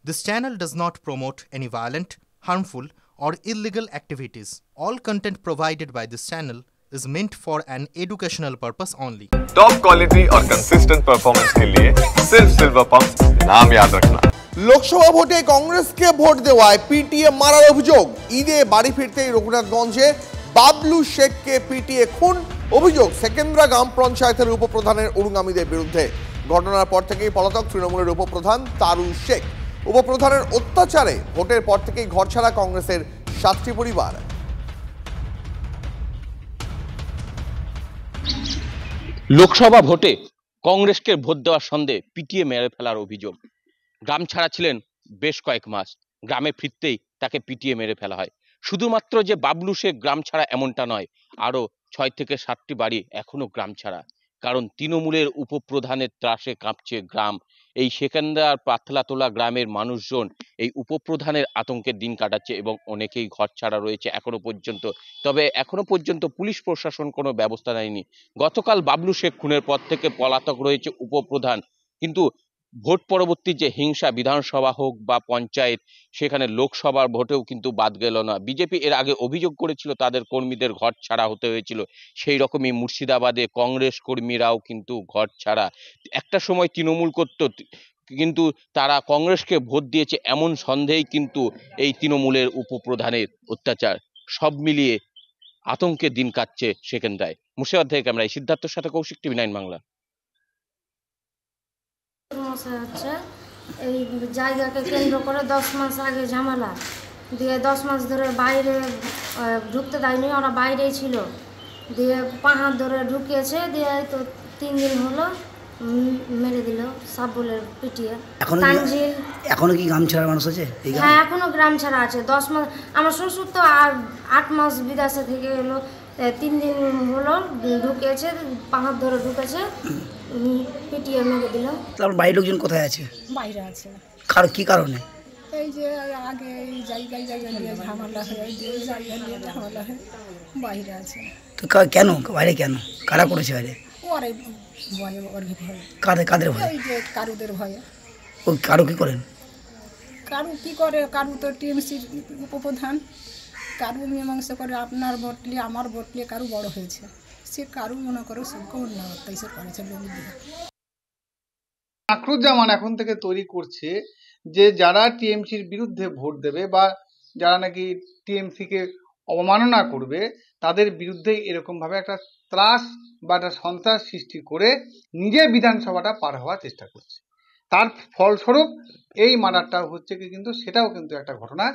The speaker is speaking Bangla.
This channel does not promote any violent, harmful, or illegal activities. All content provided by this channel is meant for an educational purpose only. Top quality और कंसिस्टेंट परफॉर्मेंस के लिए सिर्फ सिल्वर पंप नाम याद रखना। লোকসভা ভোটে কংগ্রেসকে ভোট দেওয়ায় পিটিএ মারার অভিযোগ। ঈদে বাড়ি ফিরতেই রঘুনাথগঞ্জে বাবলু শেখকে পিটিএ খুন। অভিযোগ সেকেন্দ্রা গ্রাম পঞ্চায়েতের উপপ্রধানের অনুগামীদের বিরুদ্ধে। ঘটনার পর থেকেই পলাতক তৃণমূলের উপপ্রধান তারু শেখ। উপপ্রধানের অত্যাচারে ভোটের পর থেকেই ঘরছাড়া কংগ্রেসের 7টি পরিবার। লোকসভা ভোটে কংগ্রেসকে ভোট দেওয়ার সন্দেহে পিটিয়ে মেরে ফেলার অভিযোগ। গ্রাম ছাড়া ছিলেন বেশ কয়েক মাস, গ্রামে ফিরতেই তাকে পিটিয়ে মেরে ফেলা হয়। শুধুমাত্র যে বাবলু শেখ গ্রাম ছাড়া এমনটা নয়, আরও 6 থেকে 7টি বাড়ি এখনো গ্রাম ছাড়া। কারণ তৃণমূলের উপপ্রধানের ত্রাসে কাঁপছে গ্রাম। এই সেকেন্দার পাতলাতোলা গ্রামের মানুষজন এই উপপ্রধানের আতঙ্কের দিন কাটাচ্ছে এবং অনেকেই ঘর ছাড়া রয়েছে এখনো পর্যন্ত। তবে এখনো পর্যন্ত পুলিশ প্রশাসন কোনো ব্যবস্থা নেয়নি। গতকাল বাবলু শেখ খুনের পর থেকে পলাতক রয়েছে উপপ্রধান। কিন্তু ভোট পরবর্তী যে হিংসা, বিধানসভা হোক বা পঞ্চায়েত, সেখানে লোকসভার ভোটেও কিন্তু বাদ গেল না। বিজেপি এর আগে অভিযোগ করেছিল তাদের কর্মীদের ঘর ছাড়া হতে হয়েছিল। সেই রকমই মুর্শিদাবাদে কংগ্রেস কর্মীরাও কিন্তু ঘর ছাড়া। একটা সময় তৃণমূল করত, কিন্তু তারা কংগ্রেসকে ভোট দিয়েছে এমন সন্দেহেই কিন্তু এই তৃণমূলের উপপ্রধানের অত্যাচার। সব মিলিয়ে আতঙ্কের দিন কাটছে সেকেন্দ্রায়। মুর্শিদাবাদ থেকে ক্যামেরায় সিদ্ধার্থর সাথে কৌশিক, TV9 বাংলা। হচ্ছে এই জায়গাকে কেন্দ্র করে 10 মাস আগে ঝামেলা দিয়ে 10 মাস ধরে বাইরে ঢুকতে দেয়নি, ওরা বাইরেই ছিল। দিয়ে পাহাড় ধরে ঢুকিয়েছে, দিয়ে তো 3 দিন হলো মেরে দিল সব বলে পিটিয়ে। এখনো কি গ্রাম ছাড়া মানুষ আছে? হ্যাঁ, এখনো গ্রাম ছাড়া আছে। 10 মাস আমার শ্বশুর তো 8 মাস বিদেশে থেকে এলো, 3 দিন হলো ঢুকেছে, পাহাড় ধরে ঢুকেছে, পিটিয়ে মেরে দিল। তারপর বাড়ির লোকজন কোথায় আছে? বাইরে আছে। কি কারণে? এই যে আগে এই জায়গায় নিয়ে ঝামেলা হয়, এই জায়গা নিয়ে ঝামেলা হয়, বাইরে আছে। তো কেন বাইরে? কেন কারা করেছে বাইরে? ওরে ভয়ে, ওর ভয়ে। কাদের ভয়ে? এই যে কারুদের ভয়ে। ও কারু কি করেন? কারু কি করে? কারু তো টিএমসির উপপ্রধান। কারু মীমাংসা করে, আপনার ভোট নিয়ে আমার ভোট নিয়ে কারু বড় হয়েছে। সে কারু মনে করো সবকে উন্নয়ন সে করেছে লোক দিয়ে। আক্রোশ জামান এখন থেকে তৈরি করছে যে যারা টিএমসির বিরুদ্ধে ভোট দেবে বা যারা নাকি টিএমসিকে অবমাননা করবে, তাদের বিরুদ্ধে এরকমভাবে একটা ত্রাস বা একটা সন্ত্রাস সৃষ্টি করে নিজে বিধানসভাটা পার হওয়ার চেষ্টা করছে। তার ফলস্বরূপ এই মার্ডারটা হচ্ছে কি, কিন্তু সেটাও কিন্তু একটা ঘটনা।